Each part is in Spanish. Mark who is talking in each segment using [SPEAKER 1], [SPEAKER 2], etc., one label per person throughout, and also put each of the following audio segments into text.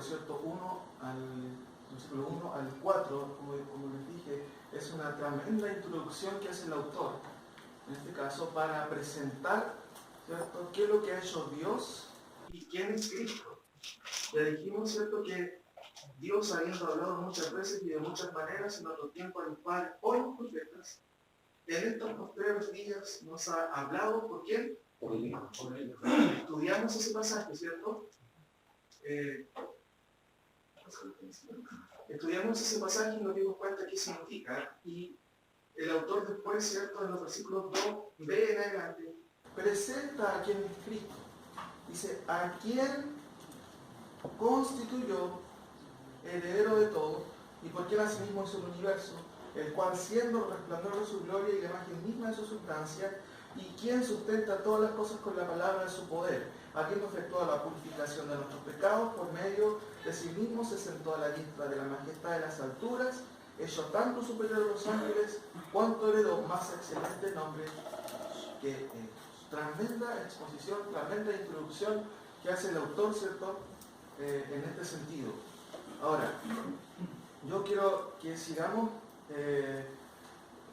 [SPEAKER 1] ¿cierto? Versículo 1 al 4, como les dije, es una tremenda introducción que hace el autor, en este caso, para presentar, ¿cierto?, qué es lo que ha hecho Dios y quién es Cristo. Ya dijimos, ¿cierto?, que Dios, habiendo hablado muchas veces y de muchas maneras en otro tiempo a los padres por los profetas, en estos postreros días nos ha hablado, ¿por quién? Por el Hijo. Estudiamos ese pasaje, ¿cierto? Estudiamos ese pasaje y nos dimos cuenta qué significa, y el autor después, ¿cierto?, en los versículos 2b en adelante, presenta a quién es Cristo. Dice, a quien constituyó heredero de todo, y por quien asimismo es el universo, el cual siendo el resplandor de su gloria y la imagen misma de su sustancia, y quien sustenta todas las cosas con la palabra de su poder, habiendo efectuado la purificación de nuestros pecados, por medio de sí mismo se sentó a la diestra de la majestad de las alturas, hecho tanto superior a los ángeles, cuanto heredó más excelente nombre que ellos. Tremenda exposición, tremenda introducción que hace el autor, ¿cierto?, en este sentido. Ahora, yo quiero que sigamos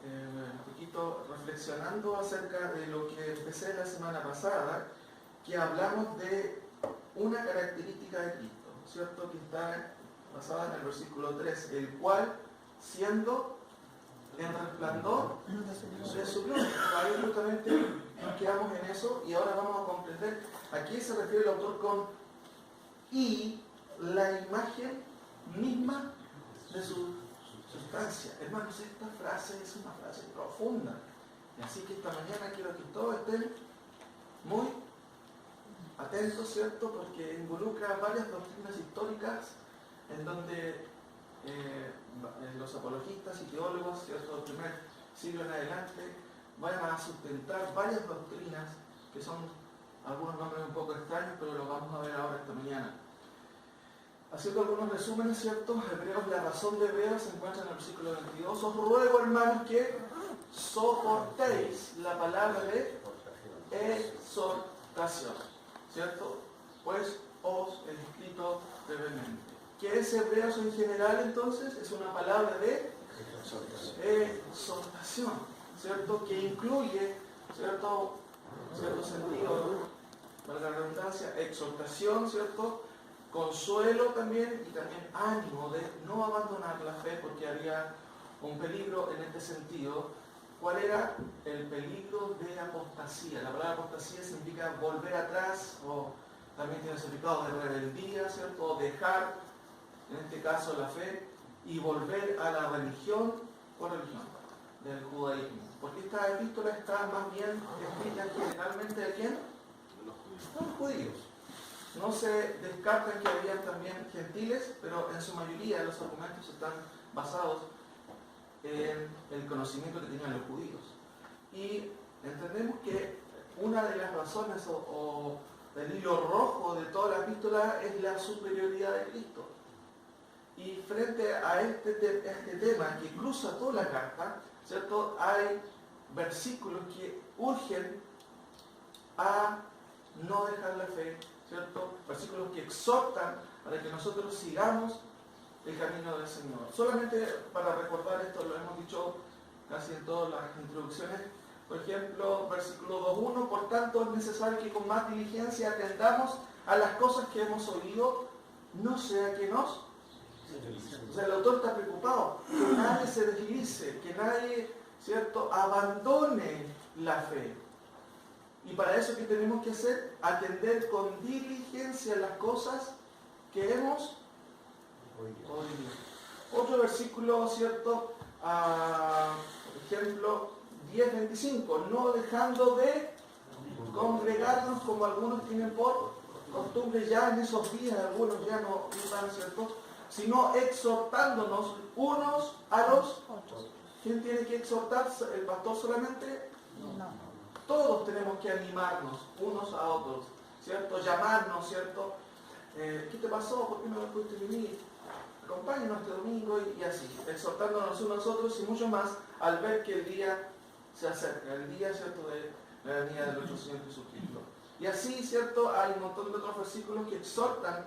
[SPEAKER 1] un poquito reflexionando acerca de lo que empecé la semana pasada, que hablamos de una característica de Cristo, ¿cierto?, que está basada en el versículo 3, el cual, siendo en resplandor de su gloria. Ahí justamente nos quedamos en eso y ahora vamos a comprender a qué se refiere el autor con y la imagen misma de su sustancia. Hermanos, esta frase es una frase profunda. Y así que esta mañana quiero que todos estén muy atentos, ¿cierto?, porque involucra varias doctrinas históricas en donde los apologistas y teólogos, ¿cierto?, del primer siglo en adelante, van a sustentar varias doctrinas que son algunos nombres un poco extraños, pero lo vamos a ver ahora esta mañana. Haciendo algunos resúmenes, ¿cierto? Hebreos, la razón de Hebreos se encuentra en el versículo 22. Os ruego, hermanos, que soportéis la palabra de exhortación, ¿cierto? Pues os he escrito brevemente. ¿Qué es Hebreos en general, entonces? Es una palabra de exhortación, ¿cierto? Que incluye, ¿cierto sentido, valga la redundancia, exhortación, ¿cierto?, consuelo también, y también ánimo de no abandonar la fe, porque había un peligro en este sentido. ¿Cuál era el peligro de apostasía? La palabra apostasía significa volver atrás, o también tiene el significado de rebeldía, ¿cierto?, o dejar, en este caso, la fe, y volver a la religión o religión del judaísmo. Porque esta epístola está más bien escrita generalmente ¿de quién? Los judíos. No se descartan que había también gentiles, pero en su mayoría los argumentos están basados en el conocimiento que tenían los judíos. Y entendemos que una de las razones o el hilo rojo de toda la epístola es la superioridad de Cristo. Y frente a este tema que cruza toda la carta, ¿cierto?, hay versículos que urgen a no dejar la fe, ¿cierto? Versículos que exhortan para que nosotros sigamos el camino del Señor. Solamente para recordar esto, lo hemos dicho casi en todas las introducciones. Por ejemplo, versículo 2.1, por tanto es necesario que con más diligencia atendamos a las cosas que hemos oído, no sea que nos... O sea, el autor está preocupado, que nadie se deslice, que nadie, ¿cierto?, abandone la fe. Y para eso, ¿qué tenemos que hacer? Atender con diligencia las cosas que hemos oído. Otro versículo, ¿cierto? Por ejemplo, 10:25, no dejando de congregarnos como algunos tienen por costumbre ya en esos días, algunos ya no están, ¿cierto?, sino exhortándonos unos a los otros. ¿Quién tiene que exhortar? ¿El pastor solamente? No. Todos tenemos que animarnos unos a otros, ¿cierto? Llamarnos, ¿cierto? ¿Qué te pasó? ¿Por qué no pudiste venir? Acompáñanos este domingo y así, exhortándonos unos a otros y mucho más al ver que el día se acerca, el día, ¿cierto?, de la venida de nuestro Señor Jesucristo. Y así, ¿cierto?, hay un montón de otros versículos que exhortan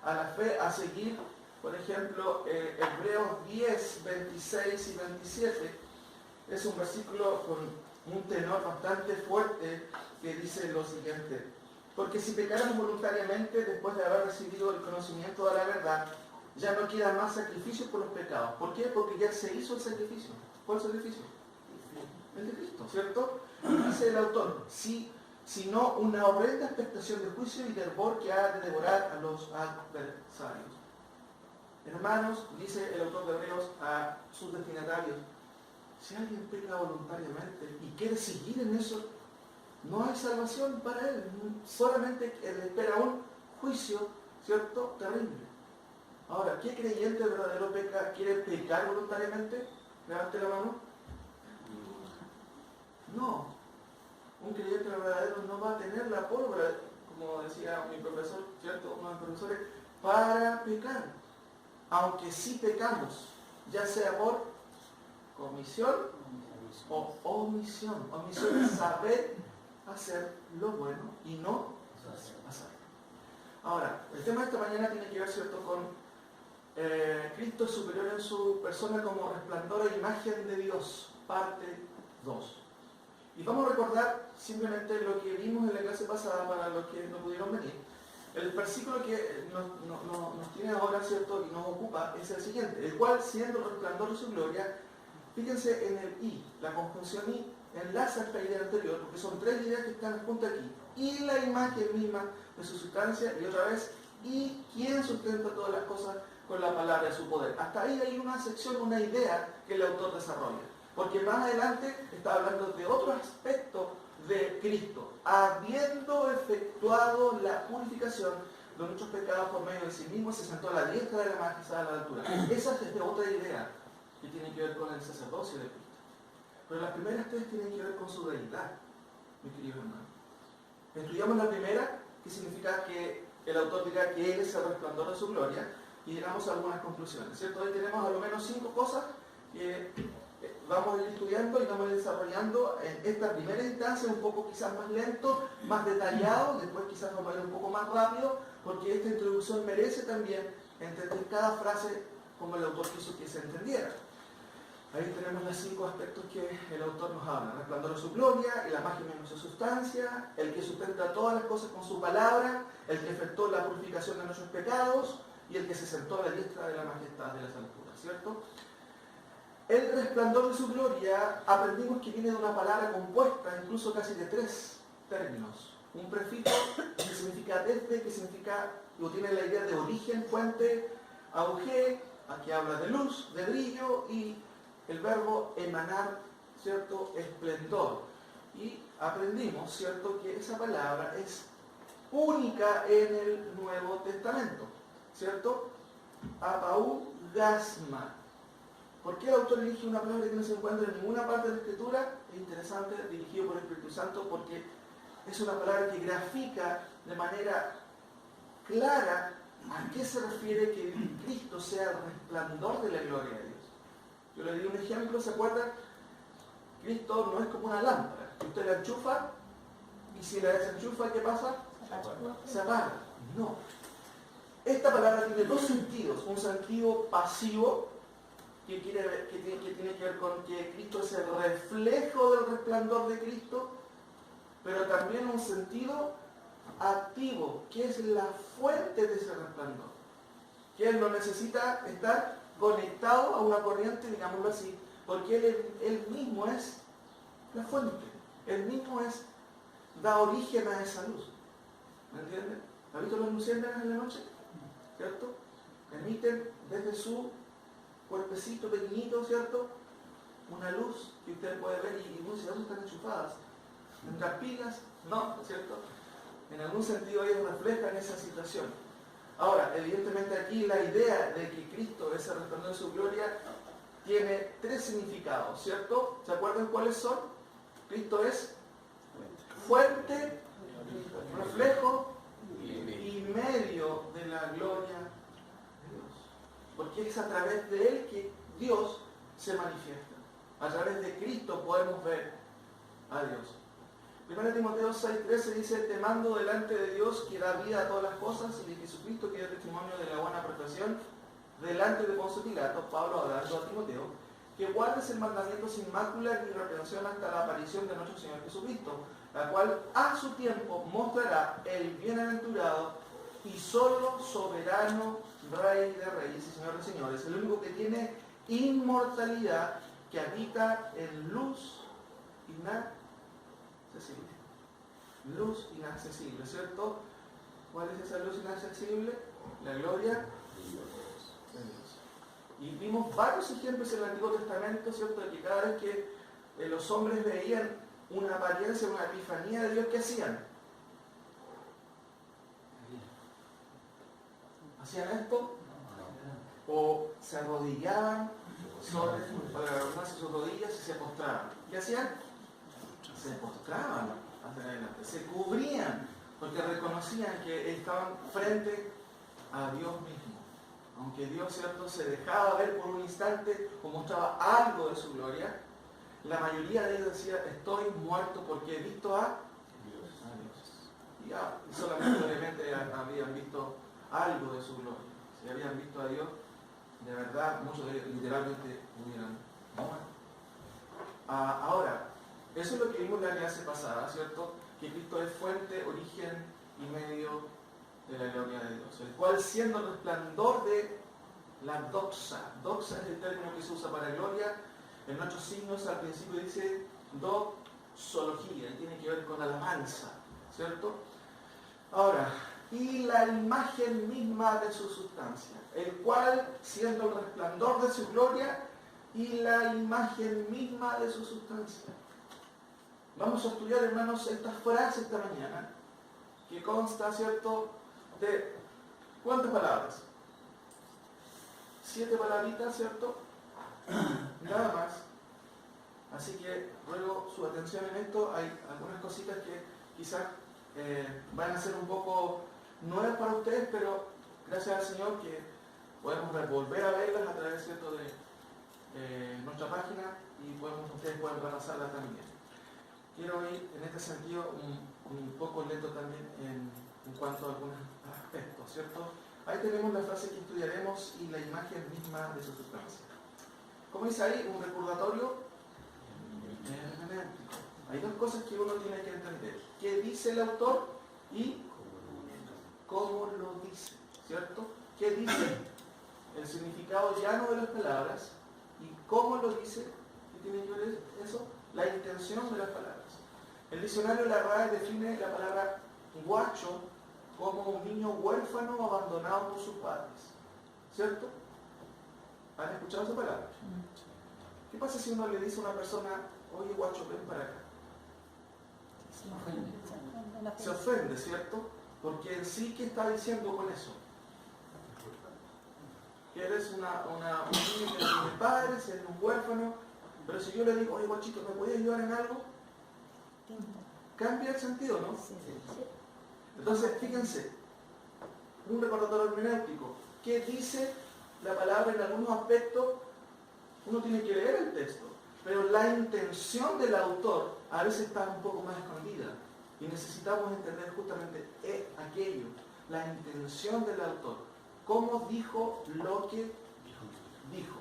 [SPEAKER 1] a la fe a seguir, por ejemplo, Hebreos 10, 26 y 27. Es un versículo con un tenor bastante fuerte que dice lo siguiente: porque si pecáramos voluntariamente después de haber recibido el conocimiento de la verdad, ya no queda más sacrificio por los pecados. ¿Por qué? Porque ya se hizo el sacrificio. ¿Cuál sacrificio? El de Cristo, ¿cierto? Y dice el autor, sino una horrenda expectación de juicio y de hervor que ha de devorar a los adversarios. Hermanos, dice el autor de Hebreos a sus destinatarios, si alguien peca voluntariamente y quiere seguir en eso, no hay salvación para él, solamente le espera un juicio, ¿cierto? Terrible. Ahora, ¿qué creyente verdadero quiere pecar voluntariamente? Levante la mano. No. Un creyente verdadero no va a tener la pólvora, como decía mi profesor, ¿cierto? Uno de los profesores, para pecar. Aunque sí pecamos, ya sea por comisión o omisión. Omisión es saber hacer lo bueno y no hacerlo. Ahora, el tema de esta mañana tiene que ver, ¿cierto?, con Cristo es superior en su persona como resplandor e imagen de Dios, parte 2. Y vamos a recordar simplemente lo que vimos en la clase pasada para los que no pudieron venir. El versículo que nos tiene ahora, ¿cierto?, y nos ocupa es el siguiente: el cual, siendo el resplandor de su gloria, fíjense en el I, la conjunción I, enlaza esta idea anterior, porque son tres ideas que están juntas aquí. Y la imagen misma de su sustancia, y otra vez, y quien sustenta todas las cosas con la palabra de su poder. Hasta ahí hay una sección, una idea que el autor desarrolla. Porque más adelante está hablando de otro aspecto de Cristo, habiendo efectuado la purificación de nuestros pecados por medio de sí mismo, se sentó a la diestra de la majestad de la altura. Esa es de otra idea que tiene que ver con el sacerdocio de Cristo. Pero las primeras tres tienen que ver con su deidad, mis queridos hermanos. Estudiamos la primera, que significa que el autor dirá que Él es el resplandor de su gloria, y llegamos a algunas conclusiones, ¿cierto? Hoy tenemos a lo menos 5 cosas que vamos a ir estudiando y vamos a ir desarrollando en esta primera instancia, un poco quizás más lento, más detallado, después quizás vamos a ir un poco más rápido, porque esta introducción merece también entender cada frase como el autor quiso que se entendiera. Ahí tenemos los 5 aspectos que el autor nos habla: el resplandor de su gloria, la imagen de su sustancia, el que sustenta todas las cosas con su palabra, el que efectuó la purificación de nuestros pecados y el que se sentó a la diestra de la majestad de las alturas, ¿cierto? El resplandor de su gloria, aprendimos que viene de una palabra compuesta, incluso casi de 3 términos. Un prefijo que significa desde, que significa, o tiene la idea de origen, fuente, auge, aquí habla de luz, de brillo, y el verbo emanar, ¿cierto?, esplendor. Y aprendimos, ¿cierto?, que esa palabra es única en el Nuevo Testamento, ¿cierto? Apaugasma. ¿Por qué el autor elige una palabra que no se encuentra en ninguna parte de la Escritura? Es interesante, dirigido por el Espíritu Santo, porque es una palabra que grafica de manera clara a qué se refiere que Cristo sea el resplandor de la gloria de Dios. Yo le di un ejemplo, ¿se acuerdan? Cristo no es como una lámpara. Usted la enchufa y si la desenchufa, ¿qué pasa? Se apaga. No. Esta palabra tiene 2 sentidos. Un sentido pasivo, que tiene que ver con que Cristo es el reflejo del resplandor de Cristo, pero también un sentido activo, que es la fuente de ese resplandor. Que Él no necesita estar conectado a una corriente, digámoslo así, porque Él mismo es la fuente. Él mismo da origen a esa luz. ¿Me entienden? ¿Han visto las luciérnagas en la noche? ¿Cierto? Emiten desde su cuerpecito pequeñito, ¿cierto?, una luz que usted puede ver y uno dice, ¿dónde están enchufadas? ¿En las pilas? No, ¿cierto? En algún sentido ellos reflejan esa situación. Ahora, evidentemente aquí la idea de que Cristo es el resplandor de su gloria tiene 3 significados, ¿cierto? ¿Se acuerdan cuáles son? Cristo es fuente, reflejo y medio de la gloria de Dios. Porque es a través de Él que Dios se manifiesta. A través de Cristo podemos ver a Dios. 1 Timoteo 6:13 dice: te mando delante de Dios que da vida a todas las cosas y de Jesucristo que da testimonio de la buena profesión delante de Poncio Pilato, Pablo hablando a Timoteo, que guardes el mandamiento sin mácula ni reprensión hasta la aparición de nuestro Señor Jesucristo, la cual a su tiempo mostrará el bienaventurado y solo soberano Rey de reyes y Señor de señores, el único que tiene inmortalidad, que habita en luz inaccesible. Luz inaccesible, ¿cierto? ¿Cuál es esa luz inaccesible? La gloria de Dios. Y vimos varios ejemplos en el Antiguo Testamento, ¿cierto? De que cada vez que los hombres veían una apariencia, una epifanía de Dios, ¿qué hacían? ¿Hacían esto? O se arrodillaban sobre sus rodillas y se postraban. ¿Qué hacían? Se postraban hacia adelante, se cubrían, porque reconocían que estaban frente a Dios mismo. Aunque Dios, ¿cierto?, se dejaba ver por un instante o mostraba algo de su gloria, la mayoría de ellos decía: estoy muerto porque he visto a Dios. Y solamente obviamente habían visto algo de su gloria. Si habían visto a Dios, de verdad, muchos de ellos literalmente hubieran muerto. Ahora, eso es lo que vimos la clase pasada, ¿cierto? Que Cristo es fuente, origen y medio de la gloria de Dios, el cual, siendo el resplandor de la doxa es el término que se usa para gloria, en nuestros signos al principio dice doxología, y tiene que ver con alabanza, ¿cierto? Ahora, y la imagen misma de su sustancia, el cual, siendo el resplandor de su gloria y la imagen misma de su sustancia. Vamos a estudiar, hermanos, esta frase esta mañana, que consta, ¿cierto?, de ¿cuántas palabras? 7 palabritas, ¿cierto? Nada más. Así que ruego su atención en esto. Hay algunas cositas que quizás van a ser un poco nuevas para ustedes, pero gracias al Señor que podemos volver a verlas a través, ¿cierto?, de nuestra página, y ustedes pueden repasarlas también. Quiero ir en este sentido un poco lento también en cuanto a algunos aspectos, ¿cierto? Ahí tenemos la frase que estudiaremos y la imagen misma de su sustancia. Como dice ahí, un recordatorio hermenéutico. Hay dos cosas que uno tiene que entender: qué dice el autor y cómo lo dice, ¿cierto? ¿Qué dice? El significado llano de las palabras. ¿Y cómo lo dice? ¿Qué tiene que ver eso? La intención de las palabras. El diccionario de la RAE define la palabra guacho como un niño huérfano abandonado por sus padres, ¿cierto? ¿Han escuchado esa palabra? ¿Qué pasa si uno le dice a una persona: oye, guacho, ven para acá? Se ofende, ¿cierto? Porque en sí, ¿qué está diciendo con eso? Que eres un niño que no tiene padres, eres un huérfano. Pero si yo le digo: oye, guachito, ¿me puedes ayudar en algo? Cambia el sentido, ¿no? Entonces, fíjense, un recordatorio hermenéutico. ¿Qué dice la palabra en algunos aspectos? Uno tiene que leer el texto, pero la intención del autor a veces está un poco más escondida, y necesitamos entender justamente aquello, la intención del autor, cómo dijo lo que dijo.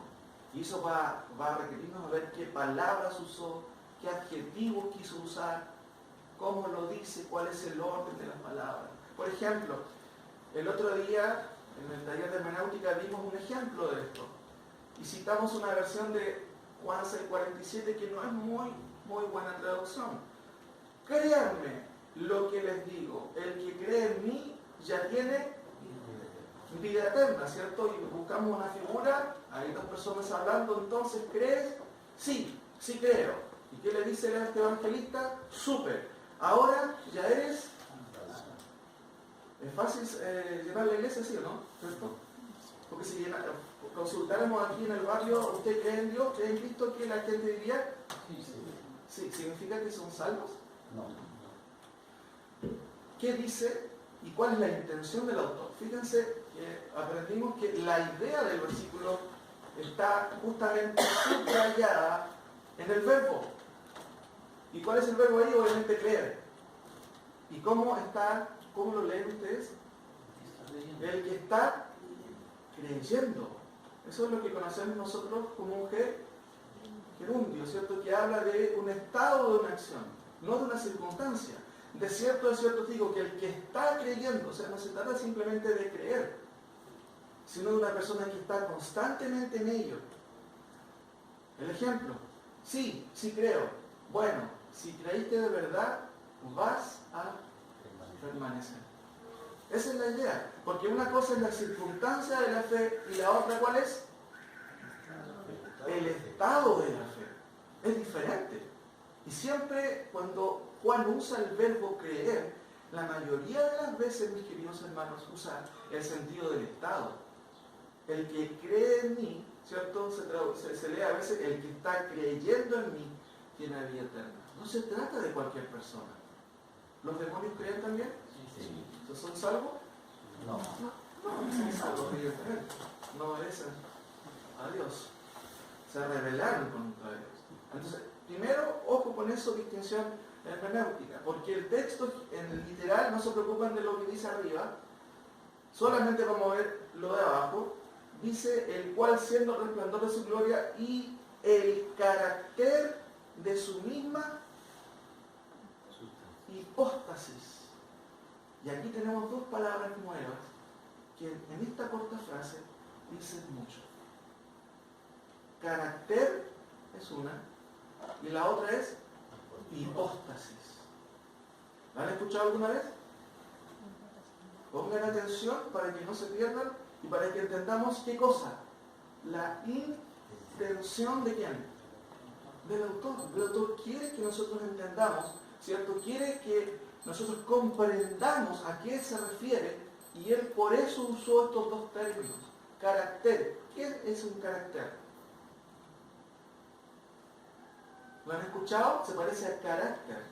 [SPEAKER 1] Y eso va a requerirnos a ver qué palabras usó, qué adjetivos quiso usar, cómo lo dice, cuál es el orden de las palabras. Por ejemplo, el otro día en el taller de hermenéutica vimos un ejemplo de esto y citamos una versión de Juan 6:47 que no es muy buena traducción. Créanme lo que les digo: el que cree en mí ya tiene vida eterna, ¿cierto? Y buscamos una figura, hay dos personas hablando. Entonces, ¿crees? Sí creo. ¿Y qué le dice este evangelista? Súper, ahora ya eres. Es fácil llenar la iglesia, ¿sí o no? ¿Cierto? Porque si consultáramos aquí en el barrio: ¿usted cree en Dios? ¿Cree en Cristo? ¿Qué la gente diría? Sí. ¿Significa que son salvos? No. ¿Qué dice y cuál es la intención del autor? Fíjense que aprendimos que la idea del versículo está justamente subrayada en el verbo. ¿Y cuál es el verbo ahí? Obviamente creer. ¿Y cómo lo leen ustedes? El que está creyendo. Eso es lo que conocemos nosotros como un gerundio, ¿cierto? Que habla de un estado de una acción, no de una circunstancia. De cierto digo que el que está creyendo, o sea, no se trata simplemente de creer, sino de una persona que está constantemente en ello. El ejemplo, sí creo. Bueno, si creíste de verdad, vas a permanecer. Esa es la idea, porque una cosa es la circunstancia de la fe y la otra, ¿cuál es? El estado de la fe. Es diferente. Y siempre cuando Juan usa el verbo creer, la mayoría de las veces, mis queridos hermanos, usa el sentido del estado. El que cree en mí, ¿cierto? Se lee a veces, el que está creyendo en mí tiene vida eterna. No se trata de cualquier persona. ¿Los demonios creen también?
[SPEAKER 2] Sí.
[SPEAKER 1] ¿Son salvos?
[SPEAKER 2] No.
[SPEAKER 1] No son salvos, evidentemente. No obedecen a Dios. Se rebelaron contra Dios. Entonces, primero, ojo con eso, distinción hermenéutica, porque el texto en el literal no se preocupan de lo que dice arriba, solamente vamos a ver lo de abajo. Dice, el cual siendo el resplandor de su gloria y el carácter de su misma hipóstasis. Y aquí tenemos dos palabras nuevas que en esta corta frase dicen mucho. Carácter es una y la otra es hipóstasis. ¿La han escuchado alguna vez? Pongan atención para que no se pierdan y para que entendamos qué cosa. La intención de quién? Del autor. El autor quiere que nosotros entendamos, ¿cierto? Quiere que nosotros comprendamos a qué se refiere y él por eso usó estos dos términos. Carácter. ¿Qué es un carácter? ¿Lo han escuchado? Se parece a carácter,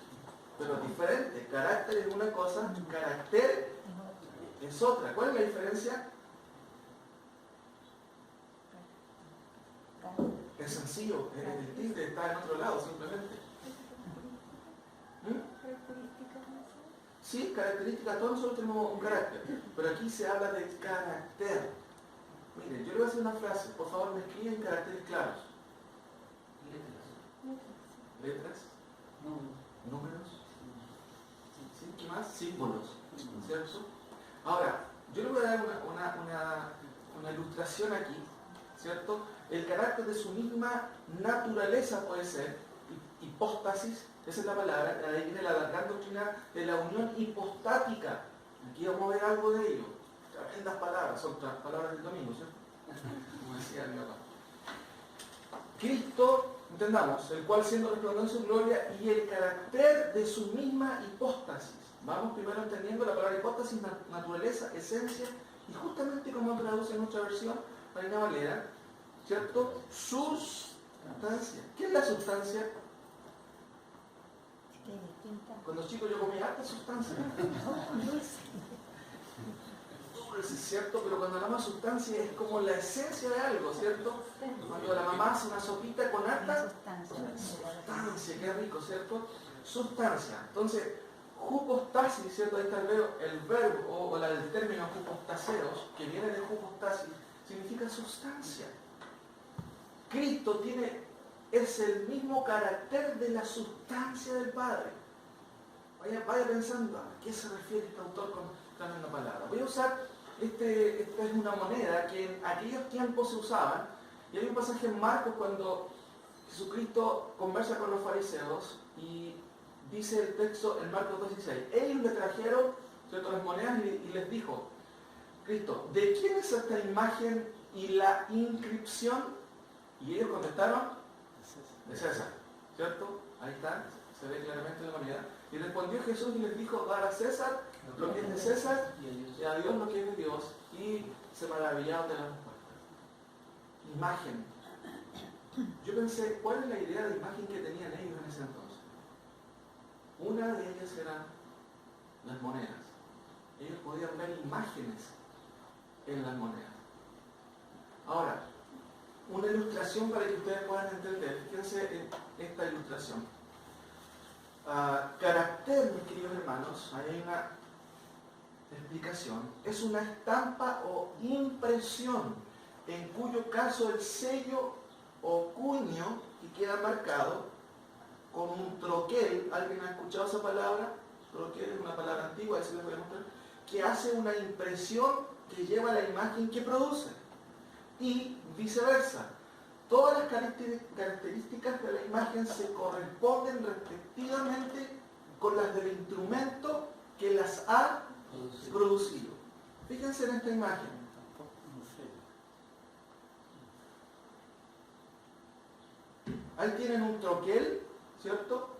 [SPEAKER 1] pero diferente. Carácter es una cosa, carácter es otra. ¿Cuál es la diferencia? Es sencillo, el tilde está en otro lado simplemente. Sí, características, todos nosotros tenemos un carácter, pero aquí se habla de carácter. Miren, yo le voy a hacer una frase, por favor me escriben caracteres claros. Letras, números, ¿sí? ¿Qué más? Símbolos, ¿cierto? Ahora, yo le voy a dar una ilustración aquí, ¿cierto? El carácter de su misma naturaleza puede ser, hipóstasis, esa es la palabra, de ahí viene la gran doctrina de la unión hipostática. Aquí vamos a ver algo de ello. Tremendas palabras, son palabras del domingo, ¿cierto? Como decía mi papá. Cristo, entendamos, el cual siendo resplandor de su gloria y el carácter de su misma hipóstasis. Vamos primero entendiendo la palabra hipóstasis, naturaleza, esencia, y justamente como traduce en nuestra versión, Reina Valera, ¿cierto? Sustancia. ¿Qué es la sustancia? Cuando chico yo comía harta sustancia. Dulce, ¿cierto? Pero cuando hablamos de sustancia es como la esencia de algo, ¿cierto? Cuando la mamá hace una sopita con harta sustancia, qué rico, ¿cierto? Sustancia. Entonces, jupostasis, ¿cierto? Ahí está el verbo o el término jupostaseros, que viene de jupostasis, significa sustancia. Cristo es el mismo carácter de la sustancia del Padre. Vaya pensando a qué se refiere este autor con esta misma palabra. Voy a usar, esta es una moneda que en aquellos tiempos se usaban, y hay un pasaje en Marcos cuando Jesucristo conversa con los fariseos y dice el texto en Marcos 2:16. Ellos le trajeron, ¿cierto?, las monedas y les dijo, Cristo, ¿de quién es esta imagen y la inscripción? Y ellos contestaron, de César, ¿cierto? Ahí está, se ve claramente la moneda. Y respondió Jesús y les dijo, dar a César lo que es de César y a Dios lo que es de Dios. Y se maravillaron de la respuesta. Imagen. Yo pensé, ¿cuál es la idea de imagen que tenían ellos en ese entonces? Una de ellas eran las monedas. Ellos podían ver imágenes en las monedas. Ahora, una ilustración para que ustedes puedan entender. Fíjense en esta ilustración. carácter, mis queridos hermanos, hay una explicación, es una estampa o impresión, en cuyo caso el sello o cuño que queda marcado con un troquel. ¿Alguien ha escuchado esa palabra? Troquel es una palabra antigua, eso les voy a mostrar, que hace una impresión que lleva la imagen que produce, y viceversa. Todas las características de la imagen se corresponden respectivamente con las del instrumento que las ha producido. Fíjense en esta imagen. Ahí tienen un troquel, ¿cierto?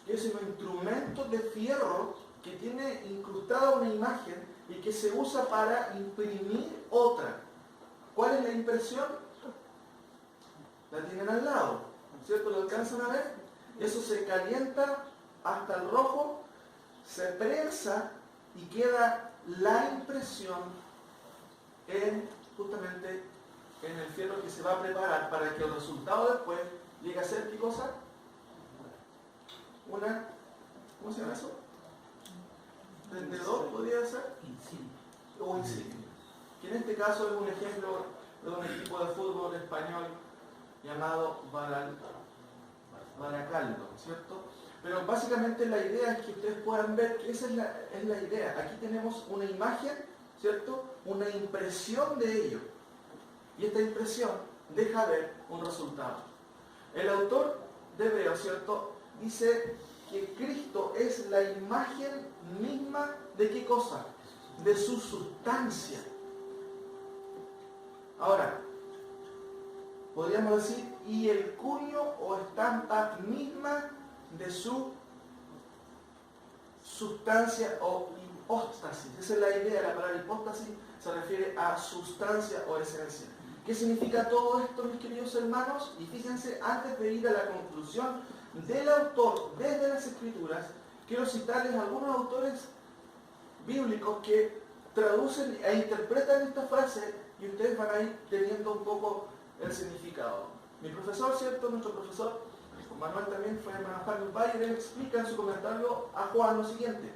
[SPEAKER 1] Que es un instrumento de fierro que tiene incrustada una imagen y que se usa para imprimir otra. ¿Cuál es la impresión? La tienen al lado, ¿cierto? ¿Lo alcanzan a ver? Eso se calienta hasta el rojo, se prensa y queda la impresión justamente en el fierro que se va a preparar para que el resultado después llegue a ser, ¿qué cosa? ¿Cómo se llama eso? ¿Vendedor podría ser? O insignia. Que en este caso es un ejemplo de un equipo de fútbol español llamado Baracaldo, ¿cierto? Pero básicamente la idea es que ustedes puedan ver que esa es la idea. Aquí tenemos una imagen, ¿cierto? Una impresión de ello. Y esta impresión deja ver un resultado. El autor de Hebreos, ¿cierto?, dice que Cristo es la imagen misma de ¿qué cosa? De su sustancia. Ahora, podríamos decir, y el cuño o estampa misma de su sustancia o hipóstasis. Esa es la idea. La palabra hipóstasis se refiere a sustancia o esencia. ¿Qué significa todo esto, mis queridos hermanos? Y fíjense, antes de ir a la conclusión del autor desde las Escrituras, quiero citarles a algunos autores bíblicos que traducen e interpretan esta frase y ustedes van a ir teniendo un poco el significado. Mi profesor, ¿cierto? Nuestro profesor Manuel también fue hermano Carlos Valle, él explica en su comentario a Juan lo siguiente: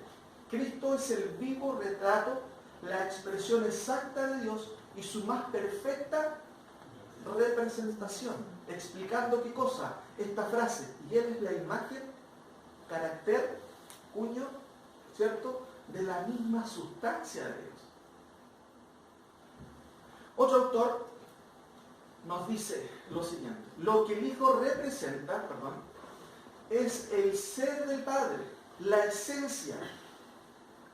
[SPEAKER 1] Cristo es el vivo retrato, la expresión exacta de Dios y su más perfecta representación. Explicando qué cosa, esta frase, y él es la imagen, carácter, cuño, ¿cierto?, de la misma sustancia de Dios. Otro autor nos dice lo siguiente: lo que el Hijo representa, es el ser del Padre, la esencia,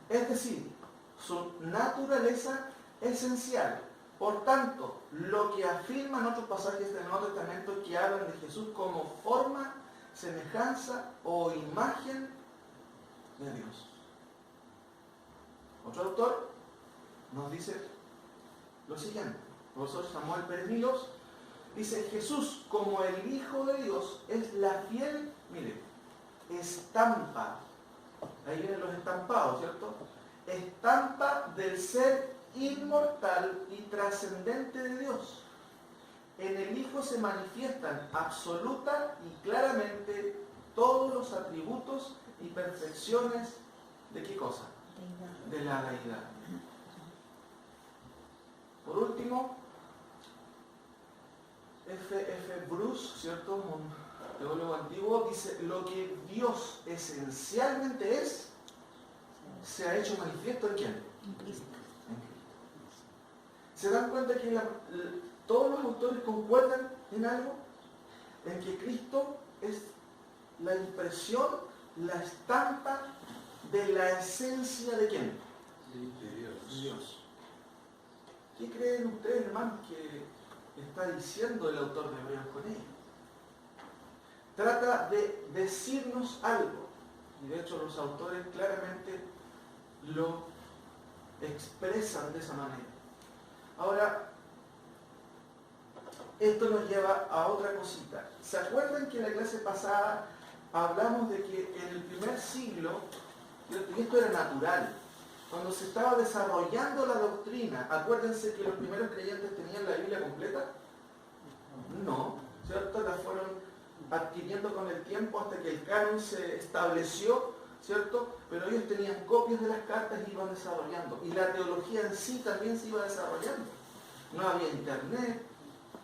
[SPEAKER 1] es decir, su naturaleza esencial. Por tanto, lo que afirman otros pasajes del Nuevo Testamento que hablan de Jesús como forma, semejanza o imagen de Dios. Otro autor nos dice lo siguiente: el profesor Samuel Pérez Milos dice: Jesús como el Hijo de Dios es la fiel, mire, estampa, ahí vienen los estampados, ¿cierto? Estampa del ser inmortal y trascendente de Dios. En el Hijo se manifiestan absoluta y claramente todos los atributos y perfecciones de ¿qué cosa? De la deidad. Por último, F. Bruce, ¿cierto?, un teólogo antiguo, dice: lo que Dios esencialmente es, se ha hecho manifiesto ¿en quién? En Cristo. ¿Se dan cuenta que todos los autores concuerdan en algo? En que Cristo es la impresión, la estampa de la esencia ¿de quién? De Dios. ¿Qué creen ustedes, hermanos, que está diciendo el autor de Hebreos con ello? Trata de decirnos algo, y de hecho los autores claramente lo expresan de esa manera. Ahora, esto nos lleva a otra cosita. ¿Se acuerdan que en la clase pasada hablamos de que en el primer siglo, y esto era natural, cuando se estaba desarrollando la doctrina, acuérdense que los primeros creyentes tenían la Biblia completa? No, ¿cierto? La fueron adquiriendo con el tiempo hasta que el canon se estableció, ¿cierto? Pero ellos tenían copias de las cartas y iban desarrollando. Y la teología en sí también se iba desarrollando. No había internet,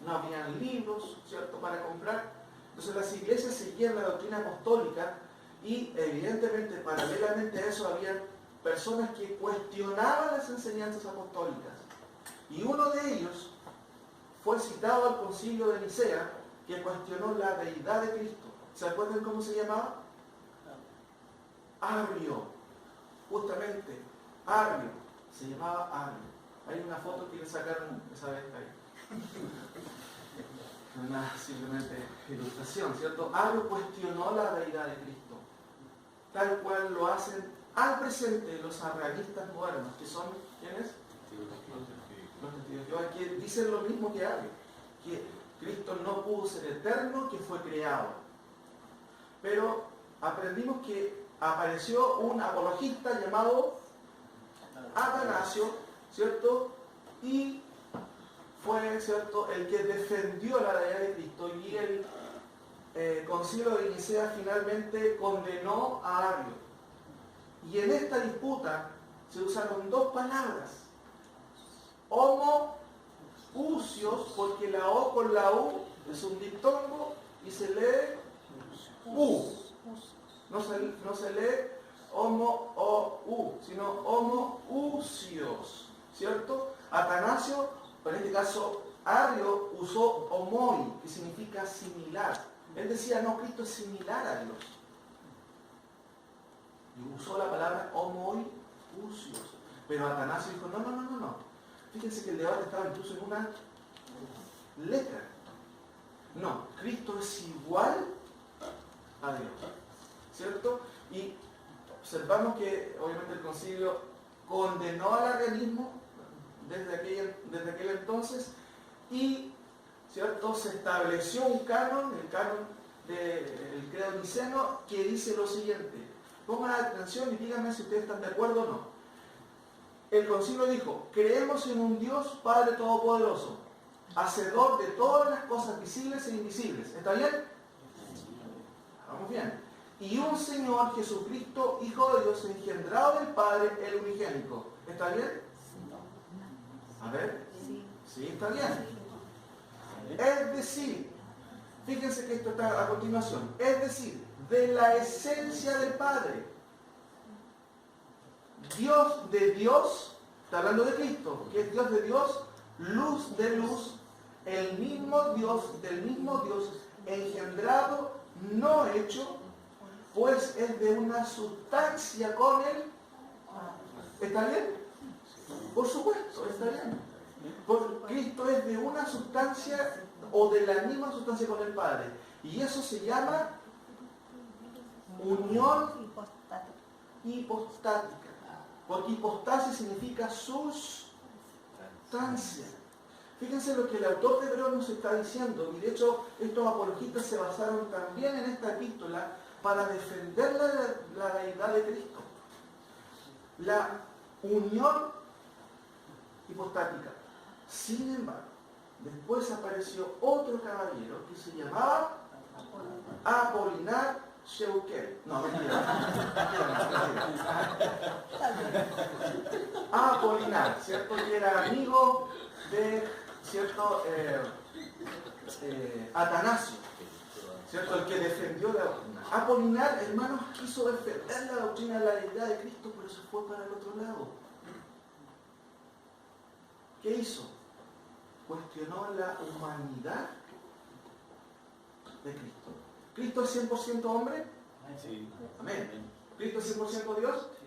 [SPEAKER 1] no habían libros, ¿cierto?, para comprar. Entonces las iglesias seguían la doctrina apostólica y evidentemente paralelamente a eso había personas que cuestionaban las enseñanzas apostólicas. Y uno de ellos fue citado al concilio de Nicea, que cuestionó la deidad de Cristo. ¿Se acuerdan cómo se llamaba? Arrio. Justamente, Arrio. Se llamaba Arrio. Hay una foto que le sacaron esa vez ahí. Una simplemente ilustración, ¿cierto? Arrio cuestionó la deidad de Cristo, tal cual lo hacen al presente los arrianistas modernos, que son, ¿quiénes? Los testigos de Jehová, que dicen lo mismo que Arrio, que Cristo no pudo ser eterno, que fue creado. Pero aprendimos que apareció un apologista llamado Atanasio, ¿cierto? Y fue, ¿cierto?, el que defendió la deidad de Cristo, y el concilio de Nicea finalmente condenó a Arrio. Y en esta disputa se usaron dos palabras: homoousios, porque la O con la U es un diptongo y se lee U. No se lee homo o U, sino homoousios, ¿cierto? Atanasio, en este caso Arrio, usó homoi, que significa similar. Él decía, no, Cristo es similar a Dios. Y usó la palabra homoousios. Pero Atanasio dijo, no. Fíjense que el debate estaba incluso en una letra. No, Cristo es igual a Dios, ¿cierto? Y observamos que obviamente el concilio condenó al arrianismo desde aquel entonces, y, ¿cierto?, se estableció un canon, el canon del credo niceno, que dice lo siguiente. Pongan atención y díganme si ustedes están de acuerdo o no. El concilio dijo: creemos en un Dios Padre Todopoderoso, hacedor de todas las cosas visibles e invisibles. ¿Está bien? Vamos bien. Y un Señor Jesucristo, Hijo de Dios, engendrado del Padre, el unigénito. ¿Está bien? A ver. Sí, está bien. Es decir, fíjense que esto está a continuación. Es decir, de la esencia del Padre. Dios de Dios, está hablando de Cristo, que es Dios de Dios, luz de luz, el mismo Dios del mismo Dios, engendrado, no hecho, pues es de una sustancia con él. ¿Está bien? Por supuesto, está bien. Porque Cristo es de una sustancia o de la misma sustancia con el Padre. Y eso se llama unión hipostática. Porque hipostasis significa sustancia. Fíjense lo que el autor de Hebreos nos está diciendo, y de hecho estos apologistas se basaron también en esta epístola para defender la deidad de Cristo. La unión hipostática. Sin embargo, después apareció otro caballero que se llamaba Apolinar Sheukel. No, mentira. Apolinar, ¿cierto? Que era amigo de, ¿cierto?, Atanasio, ¿cierto? El que defendió la doctrina. Apolinar, hermanos, quiso defender la doctrina de la deidad de Cristo, pero se fue para el otro lado. ¿Qué hizo? Cuestionó la humanidad de Cristo. ¿Cristo es 100% hombre?
[SPEAKER 2] Sí.
[SPEAKER 1] Amén. ¿Cristo es 100% Dios?
[SPEAKER 2] Sí.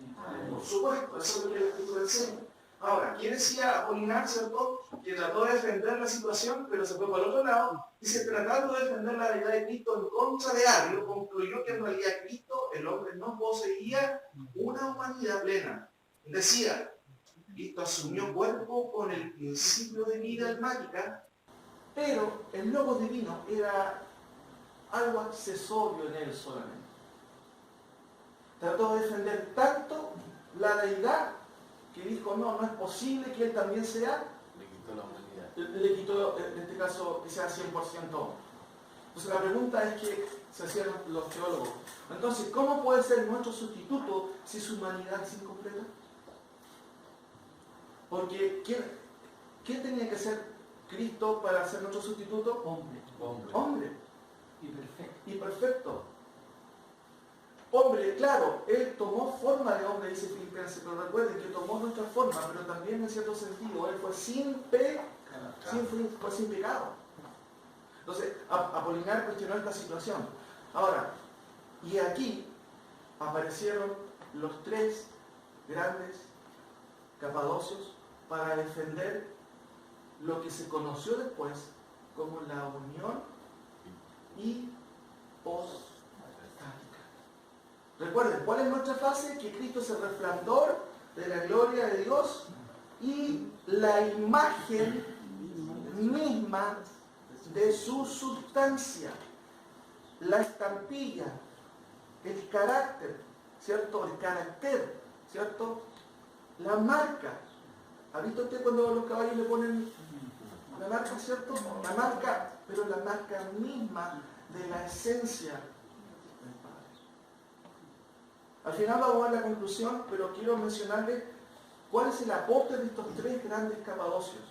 [SPEAKER 1] Por supuesto, eso es lo que la Escritura enseña. Ahora, ¿quién decía Apolinar, ¿cierto?, que trató de defender la situación, pero se fue para el otro lado? Dice, tratando de defender la deidad de Cristo en contra de Arrio, concluyó que en realidad Cristo, el hombre, no poseía una humanidad plena. Decía, Cristo asumió cuerpo con el principio de vida almática, pero el logos divino era algo accesorio en él solamente. Trató de defender tanto la deidad que dijo, no es posible que él también sea.
[SPEAKER 2] Le quitó la humanidad.
[SPEAKER 1] Le quitó, en este caso, que sea 100% hombre. Entonces la pregunta es que se hacían los teólogos. Entonces, ¿cómo puede ser nuestro sustituto si su humanidad es incompleta? Porque ¿quién tenía que ser Cristo para ser nuestro sustituto? Hombre. Y perfecto. Hombre, claro, Él tomó forma de hombre, dice Filipenses, pero recuerden que tomó nuestra forma, pero también en cierto sentido, Él fue sin pecado. Entonces, Apolinar cuestionó esta situación. Ahora, y aquí aparecieron los tres grandes capadocios para defender lo que se conoció después como la unión hipostática. Recuerden, ¿cuál es nuestra fase? Que Cristo es el resplandor de la gloria de Dios y la imagen misma de su sustancia, la estampilla, el carácter, ¿cierto? El carácter, ¿cierto? La marca. ¿Ha visto usted cuando los caballos le ponen la marca, ¿cierto? La marca, pero la marca misma de la esencia del Padre. Al final vamos a ver la conclusión, pero quiero mencionarles cuál es el aporte de estos tres grandes capadocios,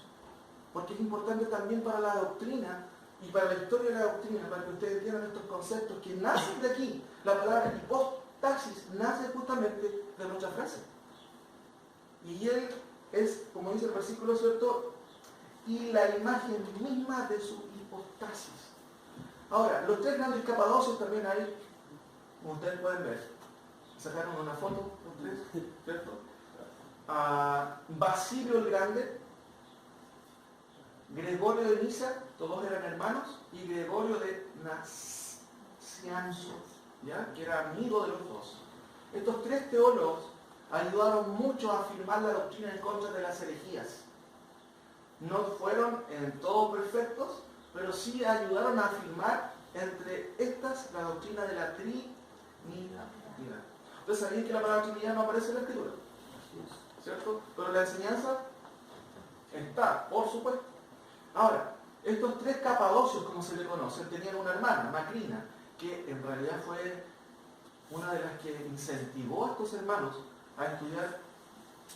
[SPEAKER 1] porque es importante también para la doctrina y para la historia de la doctrina, para que ustedes entiendan estos conceptos que nacen de aquí. La palabra hipostasis nace justamente de nuestra frase. Y Él es, como dice el versículo, ¿cierto? Y la imagen misma de su hipostasis. Ahora, los tres grandes capadocios también hay, como ustedes pueden ver. Sacaron una foto, los tres, ¿cierto? Basilio el Grande, Gregorio de Nisa, todos eran hermanos, y Gregorio de Nacianzo, ¿ya? Que era amigo de los dos. Estos tres teólogos ayudaron mucho a afirmar la doctrina en contra de las herejías. No fueron en todo perfectos, pero sí ayudaron a afirmar entre estas la doctrina de la Trinidad. Ustedes sabían que la palabra Trinidad no aparece en la Escritura, ¿cierto? Pero la enseñanza está, por supuesto. Ahora, estos tres capadocios, como se le conoce, tenían una hermana, Macrina, que en realidad fue una de las que incentivó a estos hermanos a estudiar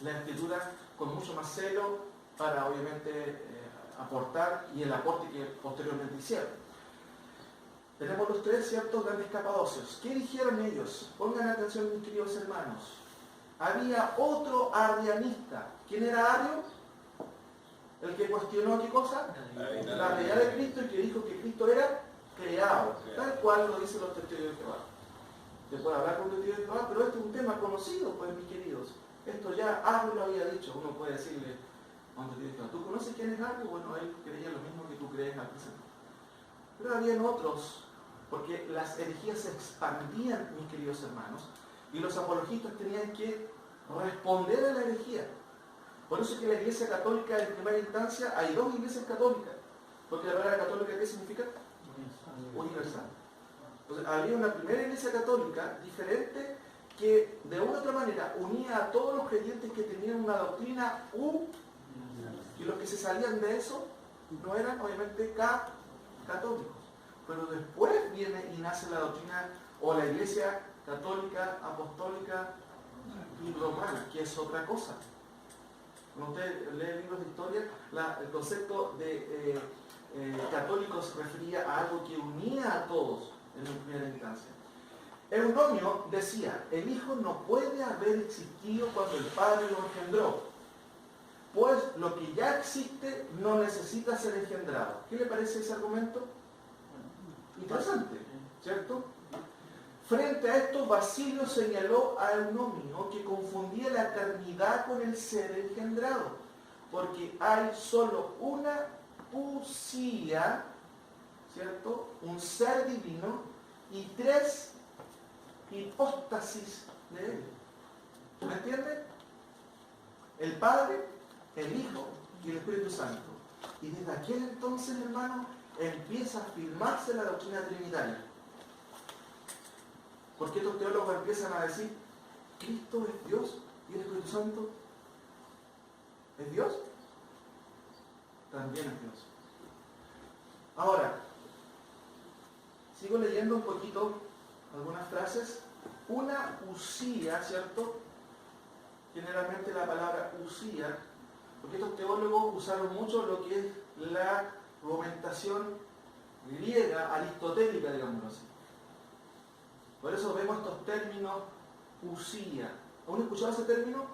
[SPEAKER 1] la Escritura con mucho más celo para, obviamente, aportar y el aporte que posteriormente hicieron. Tenemos los tres ciertos grandes capadocios. ¿Qué dijeron ellos? Pongan atención, mis queridos hermanos. Había otro arrianista. ¿Quién era Ario? El que cuestionó ¿qué cosa? La realidad de Cristo y que dijo que Cristo era creado. Tal cual lo dicen los testigos de Jehová. Se puede hablar con testigos de Jehová, pero este es un tema conocido, pues, mis queridos. Esto ya Ario lo había dicho. Uno puede decirle a un testigo de Jehová, ¿tú conoces quién es Ario? Bueno, él creía lo mismo que tú crees al presente. Pero habían otros, porque las herejías se expandían, mis queridos hermanos, y los apologistas tenían que responder a la herejía. Por eso es que la Iglesia Católica, en primera instancia, hay dos iglesias católicas, porque la palabra católica, ¿qué significa? Universal. Entonces, había una primera Iglesia Católica diferente que, de una u otra manera, unía a todos los creyentes que tenían una doctrina y los que se salían de eso no eran, obviamente, católicos. Pero después viene y nace la doctrina o la Iglesia Católica, Apostólica y Romana, que es otra cosa. Cuando usted lee libros de historia, el concepto de católico se refería a algo que unía a todos en primera instancia. Eunomio decía, el Hijo no puede haber existido cuando el Padre lo engendró, pues lo que ya existe no necesita ser engendrado. ¿Qué le parece ese argumento? Interesante, ¿cierto? Frente a esto, Basilio señaló a Eunomio que confundía la eternidad con el ser engendrado, porque hay solo una usía, ¿cierto? Un ser divino y tres hipóstasis de él. ¿Me entiende? El Padre, el Hijo y el Espíritu Santo. Y desde aquel entonces, hermano, empieza a afirmarse la doctrina trinitaria. Porque estos teólogos empiezan a decir, Cristo es Dios y el Espíritu Santo es Dios. También es Dios. Ahora, sigo leyendo un poquito algunas frases. Una usía, ¿cierto? Generalmente la palabra usía, porque estos teólogos usaron mucho lo que es la argumentación griega aristotélica, digámoslo así. Por eso vemos estos términos usía. ¿Aún escuchado ese término?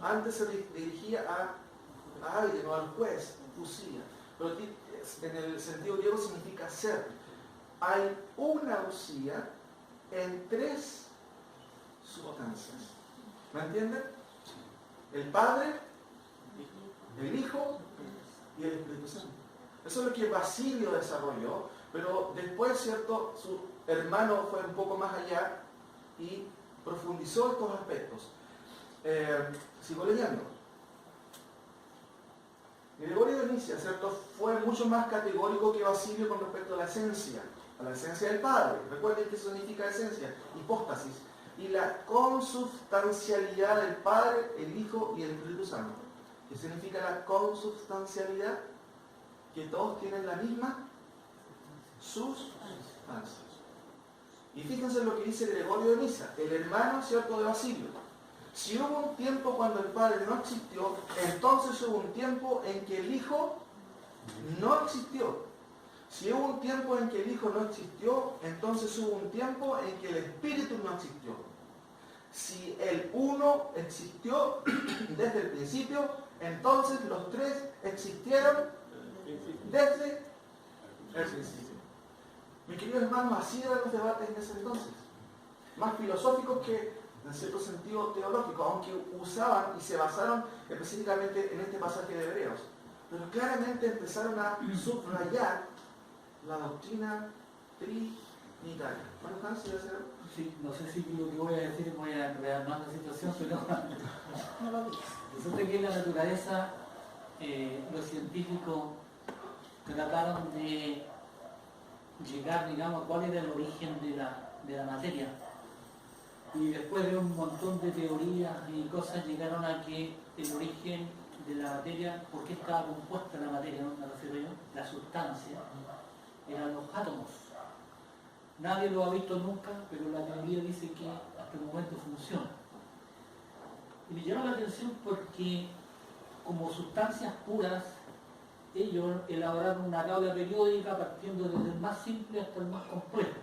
[SPEAKER 1] Antes se dirigía a alguien o al juez, usía. Pero en el sentido griego significa ser. Hay una usía en tres sustancias. ¿Me entienden? El Padre, el Hijo y el Espíritu Santo. Eso es lo que Basilio desarrolló, pero después, ¿cierto?, su hermano fue un poco más allá y profundizó estos aspectos. Sigo leyendo. Gregorio de Nisia, ¿cierto?, fue mucho más categórico que Basilio con respecto a la esencia del Padre. Recuerden que eso significa esencia, hipóstasis, y la consubstancialidad del Padre, el Hijo y el Espíritu Santo. ¿Qué significa la consubstancialidad? Que todos tienen la misma sustancia. Y fíjense lo que dice Gregorio de Nisa, el hermano, ¿cierto?, de Basilio. Si hubo un tiempo cuando el Padre no existió, entonces hubo un tiempo en que el Hijo no existió. Si hubo un tiempo en que el Hijo no existió, entonces hubo un tiempo en que el Espíritu no existió. Si el uno existió desde el principio, entonces los tres existieron desde el principio. Mis queridos hermanos, así eran los debates en ese entonces. Más filosóficos que, en cierto sentido, teológicos, aunque usaban y se basaron específicamente en este pasaje de Hebreos. Pero claramente empezaron a subrayar la doctrina trinitaria. ¿Bueno, Hans, ¿sí hacer algo?
[SPEAKER 2] Sí, no sé si lo que voy a decir voy a rearmar la situación, pero
[SPEAKER 3] No lo digas.
[SPEAKER 2] resulta que en la naturaleza los científicos trataron de llegar, digamos, a cuál era el origen de la materia. Y después de un montón de teorías y cosas llegaron a que el origen de la materia, por qué estaba compuesta la materia, ¿no? Me refiero yo, la sustancia, eran los átomos. Nadie lo ha visto nunca, pero la teoría dice que hasta el momento funciona. Y me llama la atención porque como sustancias puras, ellos elaboraron una tabla periódica partiendo desde el más simple hasta el más complejo.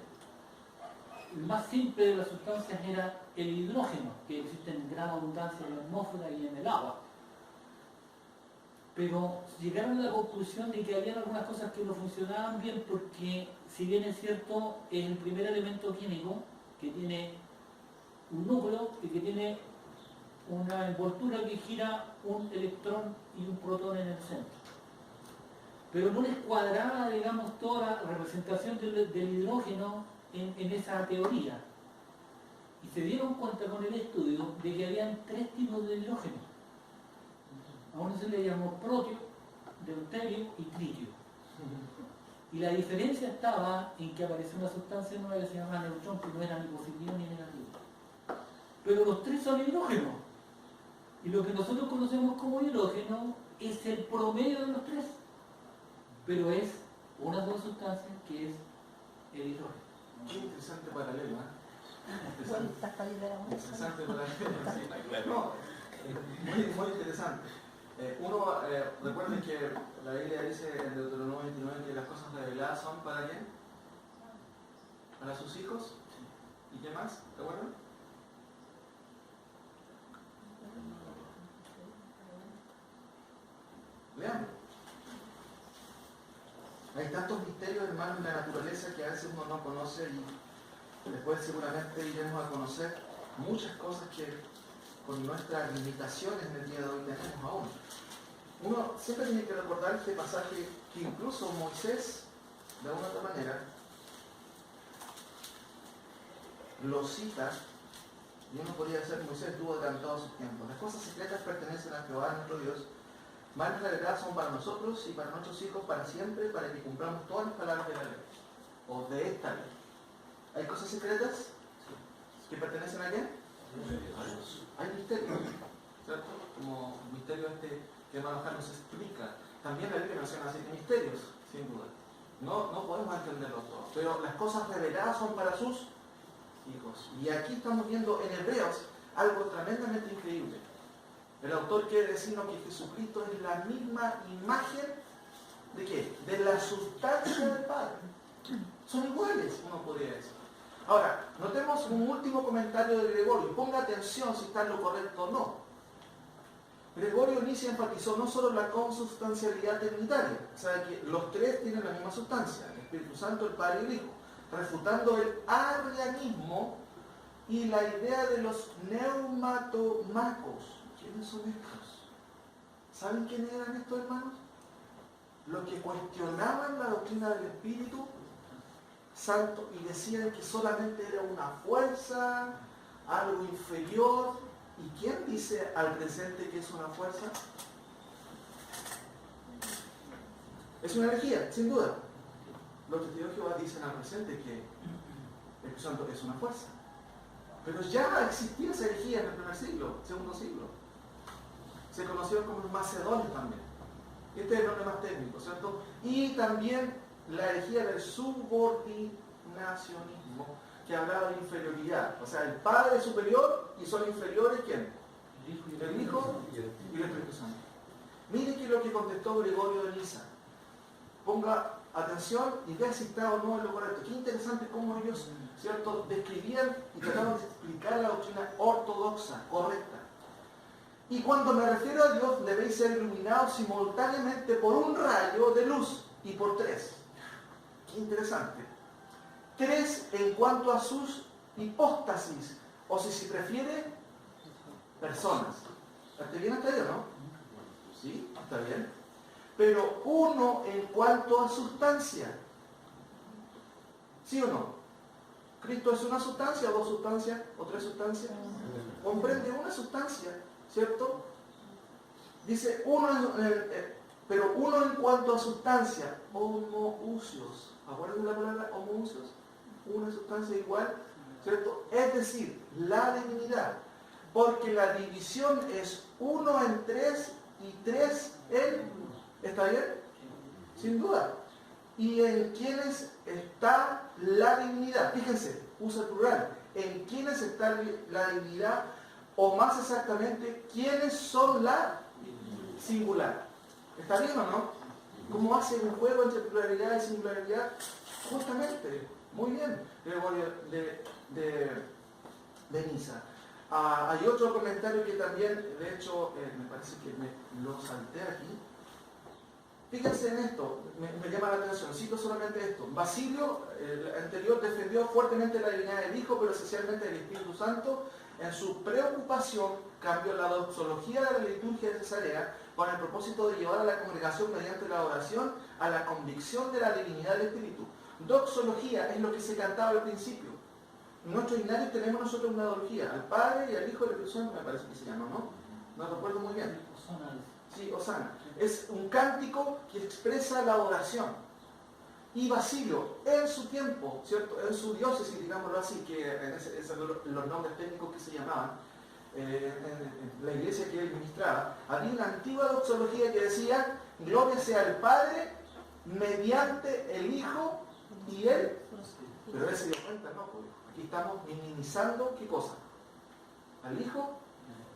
[SPEAKER 2] El más simple de las sustancias era el hidrógeno, que existe en gran abundancia en la atmósfera y en el agua. Pero llegaron a la conclusión de que había algunas cosas que no funcionaban bien porque, si bien es cierto, es el primer elemento químico que tiene un núcleo y que tiene una envoltura que gira un electrón y un protón en el centro. Pero no les cuadraba, digamos, toda la representación del hidrógeno en esa teoría. Y se dieron cuenta con el estudio de que habían tres tipos de hidrógeno. A uno se le llamó protio, deuterio y tritio. Y la diferencia estaba en que apareció una sustancia nueva que se llamaba neutrón, que no era ni positivo ni negativo. Pero los tres son hidrógenos. Y lo que nosotros conocemos como hidrógeno es el promedio de los tres. Pero es una sola sustancia que es el hidrógeno.
[SPEAKER 1] Qué interesante paralelo, ¿eh?
[SPEAKER 3] Vueltas para liberar una
[SPEAKER 1] Interesante paralelo, sí. No, muy interesante. Recuerden que la Biblia dice en Deuteronomio 29 que las cosas reveladas son ¿para quién? ¿Para sus hijos? ¿Y qué más? ¿Te acuerdan? Vean. Hay tantos misterios, hermanos, en la naturaleza que a veces uno no conoce y después seguramente iremos a conocer muchas cosas que con nuestras limitaciones en el día de hoy tenemos aún. Uno siempre tiene que recordar este pasaje que incluso Moisés, de alguna otra manera, lo cita, y uno podría decir que Moisés tuvo adelantado sus tiempos. Las cosas secretas pertenecen a Jehová, nuestro Dios. Más reveladas son para nosotros y para nuestros hijos para siempre, para que cumplamos todas las palabras de la ley, o de esta ley. ¿Hay cosas secretas que pertenecen a quién? A Dios. Hay misterios, ¿cierto? Como el misterio que hermano Jan nos explica. También la Biblia menciona así misterios, sin duda. No podemos entenderlo todo, pero las cosas reveladas son para sus hijos. Y aquí estamos viendo en Hebreos algo tremendamente increíble. El autor quiere decirnos que Jesucristo es la misma imagen ¿de qué? De la sustancia del Padre. Son iguales, uno podría decir. Ahora, notemos un último comentario de Gregorio. Ponga atención si está en lo correcto o no. Gregorio Nisi enfatizó no solo la consubstancialidad trinitaria, o sea que los tres tienen la misma sustancia, el Espíritu Santo, el Padre y el Hijo, refutando el arrianismo y la idea de los neumatomacos. ¿Quiénes son estos? ¿Saben quiénes eran estos, hermanos? Los que cuestionaban la doctrina del Espíritu Santo y decían que solamente era una fuerza, algo inferior. ¿Y quién dice al presente que es una fuerza? Es una herejía, sin duda. Los testigos de Jehová dicen al presente que el Espíritu Santo es una fuerza. Pero ya existía esa herejía en el primer siglo, segundo siglo. Se conocieron como los macedonios también. Este es el nombre más técnico, ¿cierto? Y también la herejía del subordinacionismo, que hablaba de inferioridad. O sea, el Padre es superior y son inferiores, ¿quién? El Hijo y el Espíritu Santo. Mire que lo que contestó Gregorio de Nisa. Ponga atención y vea si está o no en lo correcto. Qué interesante cómo ellos, ¿cierto?, describían y trataban de explicar la doctrina ortodoxa, correcta. Y cuando me refiero a Dios, debéis ser iluminados simultáneamente por un rayo de luz y por tres. Qué interesante. Tres en cuanto a sus hipóstasis, o si se prefiere, personas. ¿Está bien hasta ahí o no? Sí, está bien. Pero uno en cuanto a sustancia. ¿Sí o no? ¿Cristo es una sustancia, o dos sustancias, o tres sustancias? Comprende una sustancia, ¿cierto? Dice uno, pero uno en cuanto a sustancia, homoousios. ¿Acuerdan de la palabra homoousios? Una sustancia igual, ¿cierto? Es decir, la divinidad. Porque la división es uno en tres y tres en... ¿Está bien? Sin duda. ¿Y en quiénes está la divinidad? Fíjense, usa el plural. ¿En quiénes está la divinidad? O más exactamente, ¿quiénes son la singular? ¿Está bien o no? ¿Cómo hace un juego entre pluralidad y singularidad? Justamente, muy bien, de Nisa. Hay otro comentario que también, de hecho, me parece que me lo salté aquí. Fíjense en esto, me llama la atención, cito solamente esto. Basilio, el anterior, defendió fuertemente la divinidad del Hijo, pero esencialmente del Espíritu Santo. En su preocupación, cambió la doxología de la liturgia de Cesarea con el propósito de llevar a la congregación mediante la oración a la convicción de la divinidad del Espíritu. Doxología es lo que se cantaba al principio. En nuestro himnario tenemos nosotros una doxología, al Padre y al Hijo y al Espíritu Santo, me parece que se llama, ¿no? No recuerdo muy bien. Sí, Osana. Es un cántico que expresa la oración. Y Basilio, en su tiempo, ¿cierto?, en su diócesis, digámoslo así, que esos son los nombres técnicos que se llamaban, en la iglesia que él ministraba, había una antigua doxología que decía: gloria sea al Padre mediante el Hijo y él. Pero él se dio cuenta, no, pues aquí estamos minimizando, ¿qué cosa? Al Hijo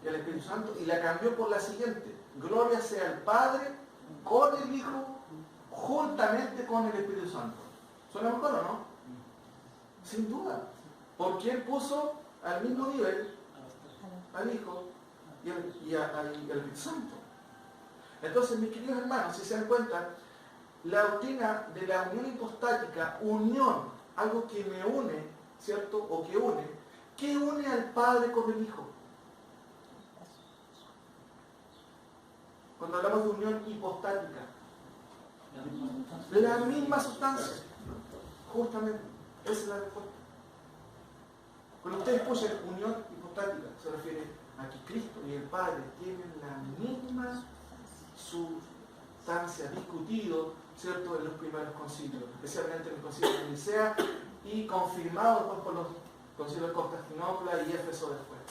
[SPEAKER 1] y al Espíritu Santo, y la cambió por la siguiente: gloria sea al Padre con el Hijo juntamente con el Espíritu Santo. ¿Suena mejor o no? Sin duda, porque él puso al mismo nivel al Hijo y al Espíritu Santo. Entonces, mis queridos hermanos, si se dan cuenta, la doctrina de la unión hipostática, unión, algo que me une, ¿cierto? O que une, ¿qué une al Padre con el Hijo? Cuando hablamos de unión hipostática, la misma sustancia. Justamente, esa es la respuesta. Cuando ustedes escuchan unión hipostática, se refiere a que Cristo y el Padre tienen la misma sustancia, discutido, ¿cierto?, en los primeros concilios, especialmente en el concilio de Nicea y confirmado después por los concilios de Constantinopla y Éfeso después.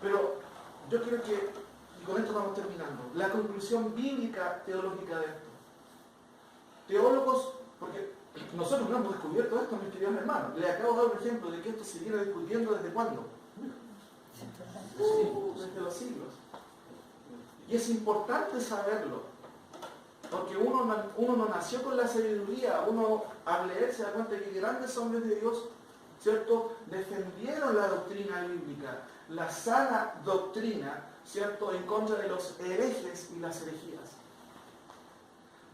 [SPEAKER 1] Pero yo quiero que, y con esto vamos terminando, la conclusión bíblica teológica de esto. Teólogos, porque nosotros no hemos descubierto esto, mis queridos hermanos. Le acabo de dar un ejemplo de que esto se viene discutiendo desde cuándo. Desde los siglos. Y es importante saberlo, porque uno no nació con la sabiduría. Uno al leer se da cuenta de que grandes hombres de Dios, ¿cierto?, defendieron la doctrina bíblica, la sana doctrina, ¿cierto?, en contra de los herejes y las herejías.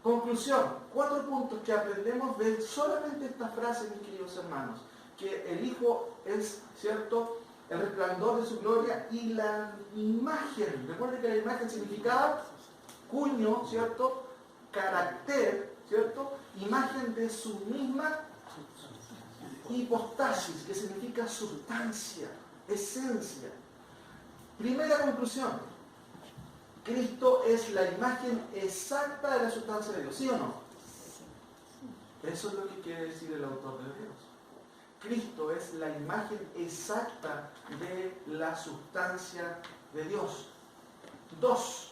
[SPEAKER 1] Conclusión, 4 puntos que aprendemos de solamente esta frase, mis queridos hermanos, que el Hijo es, ¿cierto?, el resplandor de su gloria y la imagen. Recuerden que la imagen significaba cuño, ¿cierto?, carácter, ¿cierto?, imagen de su misma hipostasis, que significa sustancia, esencia. Primera conclusión, Cristo es la imagen exacta de la sustancia de Dios, ¿sí o no? Eso es lo que quiere decir el autor de Hebreos. Cristo es la imagen exacta de la sustancia de Dios. 2.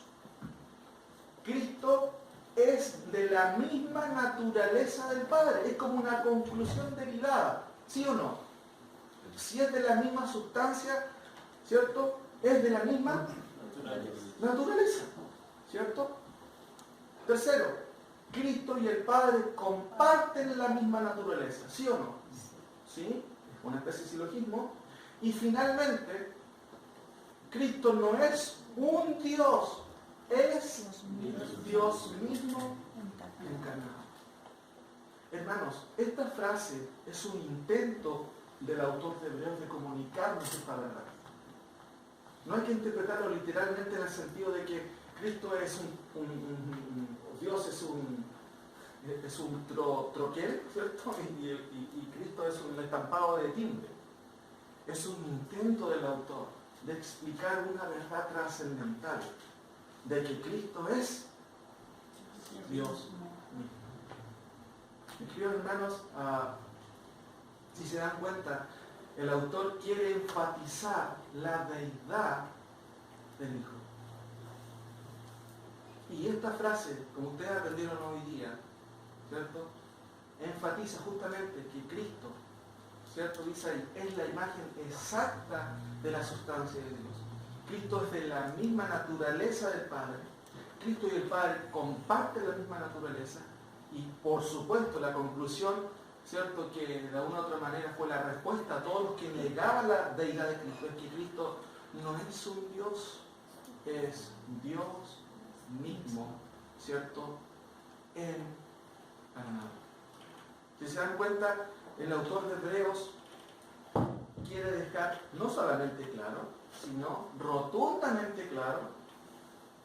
[SPEAKER 1] Cristo es de la misma naturaleza del Padre. Es como una conclusión derivada, ¿sí o no? Si es de la misma sustancia, ¿cierto?, es de la misma naturaleza, ¿cierto? 3. Cristo y el Padre comparten la misma naturaleza, ¿sí o no? ¿Sí? Una especie de silogismo. Y finalmente, Cristo no es un Dios, es Dios mismo encarnado. Hermanos, esta frase es un intento del autor de Hebreos de comunicarnos esta verdad. No hay que interpretarlo literalmente en el sentido de que Cristo es Dios es un troquel, ¿cierto? Y Cristo es un estampado de timbre. Es un intento del autor de explicar una verdad trascendental, de que Cristo es Dios mismo. Mis queridos hermanos, si se dan cuenta, el autor quiere enfatizar la deidad del Hijo. Y esta frase, como ustedes aprendieron hoy día, ¿cierto?, enfatiza justamente que Cristo, ¿cierto?, dice ahí, es la imagen exacta de la sustancia de Dios. Cristo es de la misma naturaleza del Padre. Cristo y el Padre comparten la misma naturaleza. Y por supuesto la conclusión, ¿cierto?, que de alguna u otra manera fue la respuesta a todos los que negaban la deidad de Cristo, es que Cristo no es un Dios, es Dios mismo, ¿cierto?, encarnado. Si se dan cuenta, el autor de Hebreos quiere dejar no solamente claro, sino rotundamente claro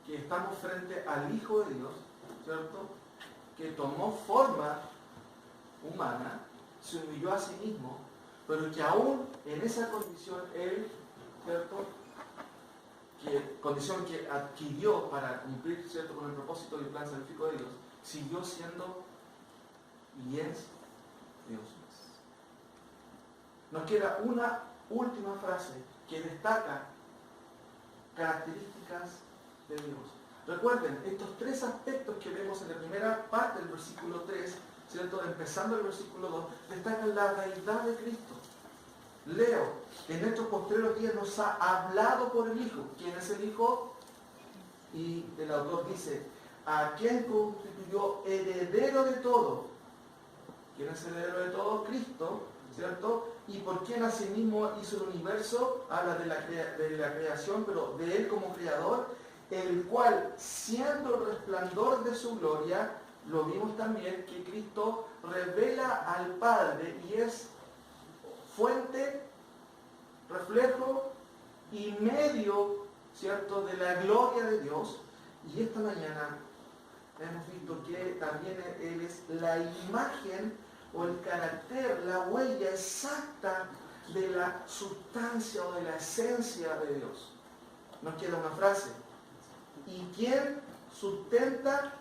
[SPEAKER 1] que estamos frente al Hijo de Dios, ¿cierto?, que tomó forma humana, se humilló a sí mismo, pero que aún en esa condición él, ¿cierto?, condición que adquirió para cumplir, ¿cierto?, con el propósito y el plan salvífico de Dios, siguió siendo y es Dios. Nos queda una última frase que destaca características de Dios. Recuerden, estos 3 aspectos que vemos en la primera parte del versículo 3, ¿cierto?, empezando el versículo 2, destacan la deidad de Cristo. Leo, en estos postreros días nos ha hablado por el Hijo. ¿Quién es el Hijo? Y el autor dice, a quien constituyó heredero de todo. ¿Quién es el heredero de todo? Cristo, ¿cierto? Y por quien asimismo hizo el universo, habla de la creación, pero de él como creador, el cual, siendo el resplandor de su gloria, lo vimos también que Cristo revela al Padre y es fuente, reflejo y medio, ¿cierto?, de la gloria de Dios. Y esta mañana hemos visto que también Él es la imagen o el carácter, la huella exacta de la sustancia o de la esencia de Dios. Nos queda una frase. ¿Y quién sustenta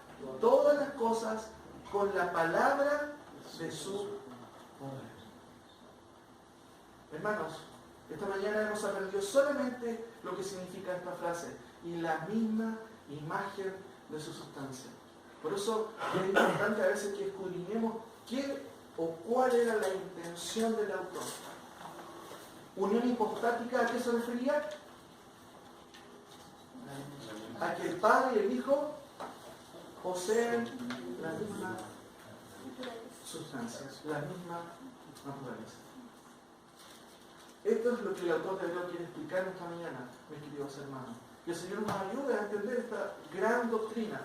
[SPEAKER 1] todas las cosas con la palabra de su poder? Hermanos, esta mañana hemos aprendido solamente lo que significa esta frase y la misma imagen de su sustancia. Por eso es importante a veces que escudriñemos qué o cuál era la intención del autor. Unión hipostática, ¿a qué se refería? A que el Padre y el Hijo poseen la misma sustancia, la misma naturaleza. Esto es lo que el autor de Hebreo quiere explicar esta mañana, mis queridos hermanos. Que el Señor nos ayude a entender esta gran doctrina.